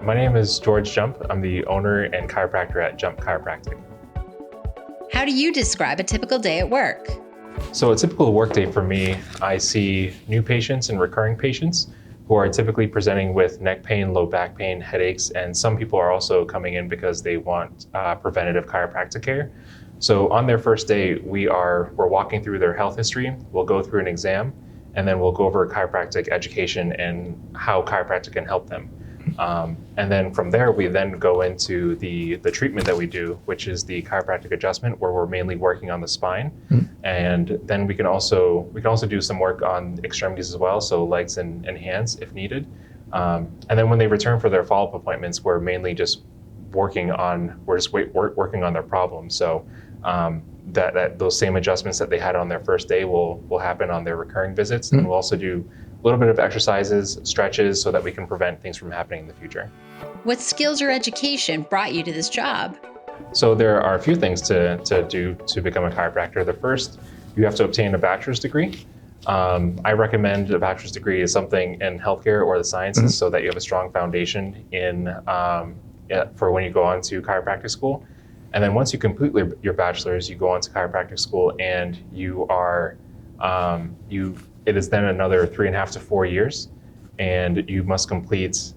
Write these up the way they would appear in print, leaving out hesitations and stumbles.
My name is George Jumpp. I'm the owner and chiropractor at Jumpp Chiropractic. How do you describe a typical day at work? So a typical workday for me, I see new patients and recurring patients who are typically presenting with neck pain, low back pain, headaches, and some people are also coming in because they want preventative chiropractic care. So on their first day, we're walking through their health history. We'll go through an exam, and then we'll go over chiropractic education and how chiropractic can help them. And then from there, we then go into the treatment that we do, which is the chiropractic adjustment, where we're mainly working on the spine. And then we can also do some work on extremities as well, so legs and hands if needed. And then when they return for their follow-up appointments, we're mainly just working on their problems. So that those same adjustments that they had on their first day will happen on their recurring visits, and we'll also do a little bit of exercises, stretches, so that we can prevent things from happening in the future. What skills or education brought you to this job? So there are a few things to do to become a chiropractor. The first, you have to obtain a bachelor's degree. I recommend a bachelor's degree is something in healthcare or the sciences, so that you have a strong foundation for when you go on to chiropractic school. And then once you complete your bachelor's, you go on to chiropractic school, and it is then another 3.5 to 4 years, and you must complete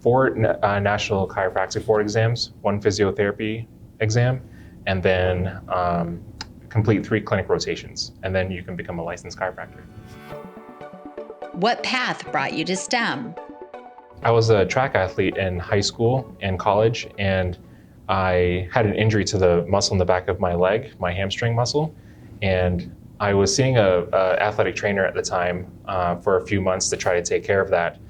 4 National Chiropractic Board exams, 1 physiotherapy exam, and then complete 3 clinic rotations, and then you can become a licensed chiropractor. What path brought you to STEM? I was a track athlete in high school and college, and I had an injury to the muscle in the back of my leg, my hamstring muscle, and I was seeing a athletic trainer at the time for a few months to try to take care of that.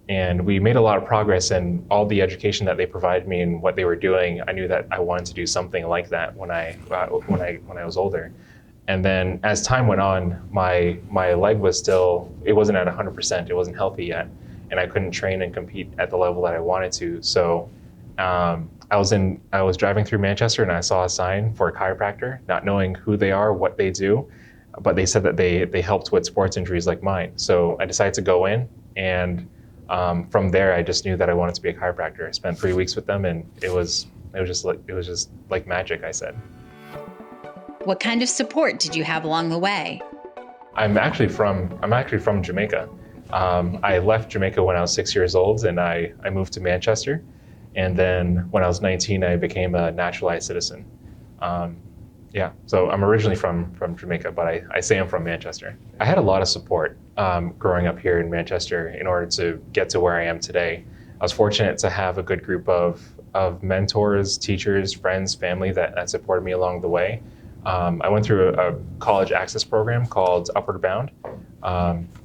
And we made a lot of progress, and all the education that they provided me and what they were doing, I knew that I wanted to do something like that when I was older. And then as time went on, my leg it wasn't at 100%, it wasn't healthy yet, and I couldn't train and compete at the level that I wanted to. So I was driving through Manchester, and I saw a sign for a chiropractor, not knowing who they are, what they do, but they said that they helped with sports injuries like mine. So I decided to go in, and from there, I just knew that I wanted to be a chiropractor. I spent 3 weeks with them, and it was just like magic, I said. What kind of support did you have along the way? I'm actually from Jamaica. I left Jamaica when I was 6 years old, and I moved to Manchester. And then when I was 19, I became a naturalized citizen. So I'm originally from Jamaica, but I say I'm from Manchester. I had a lot of support growing up here in Manchester in order to get to where I am today. I was fortunate to have a good group of mentors, teachers, friends, family that supported me along the way. I went through a college access program called Upward Bound,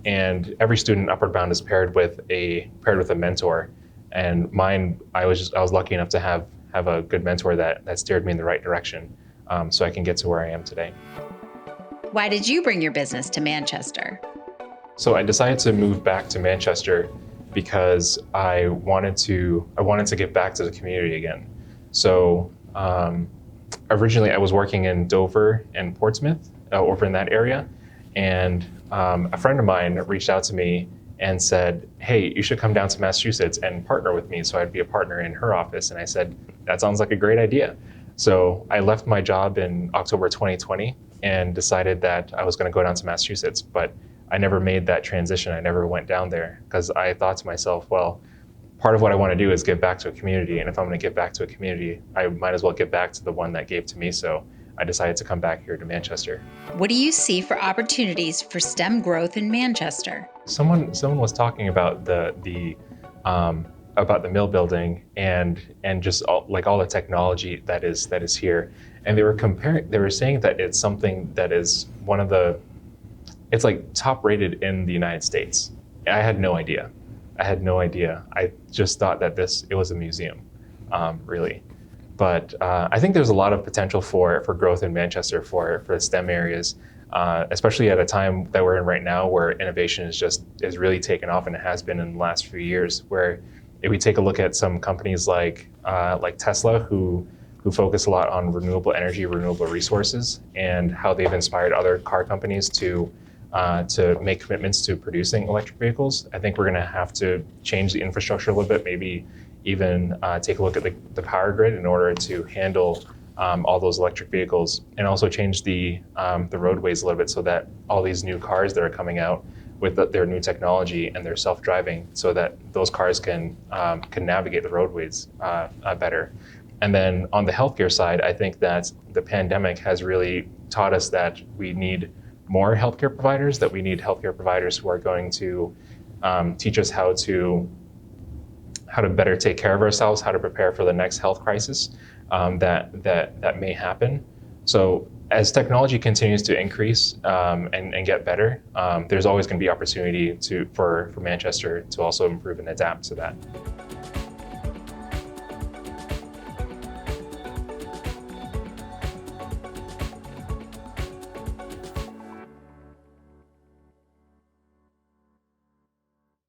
and every student in Upward Bound is paired with a mentor. And mine, I was lucky enough to have a good mentor that steered me in the right direction, so I can get to where I am today. Why did you bring your business to Manchester? So I decided to move back to Manchester because I wanted to give back to the community again. So originally I was working in Dover and Portsmouth, over in that area, and a friend of mine reached out to me and said, "Hey, you should come down to Massachusetts and partner with me." So I'd be a partner in her office. And I said, "That sounds like a great idea." So I left my job in October 2020 and decided that I was going to go down to Massachusetts. But I never made that transition. I never went down there because I thought to myself, well, part of what I want to do is give back to a community. And if I'm going to give back to a community, I might as well give back to the one that gave to me. So I decided to come back here to Manchester. What do you see for opportunities for STEM growth in Manchester? Someone was talking about the mill building and just all the technology that is here, and they were saying that it's something that is it's like top rated in the United States. I had no idea. I just thought that it was a museum, really. But I think there's a lot of potential for growth in Manchester for the STEM areas, especially at a time that we're in right now, where innovation is really taken off, and it has been in the last few years. Where if we take a look at some companies like Tesla, who focus a lot on renewable energy, renewable resources, and how they've inspired other car companies to make commitments to producing electric vehicles. I think we're going to have to change the infrastructure a little bit, maybe even take a look at the power grid in order to handle all those electric vehicles, and also change the roadways a little bit so that all these new cars that are coming out with their new technology and their self-driving, so that those cars can navigate the roadways better. And then on the healthcare side, I think that the pandemic has really taught us that we need more healthcare providers, that we need healthcare providers who are going to teach us how to better take care of ourselves, how to prepare for the next health crisis that may happen. So as technology continues to increase and get better, there's always going to be opportunity for Manchester to also improve and adapt to that.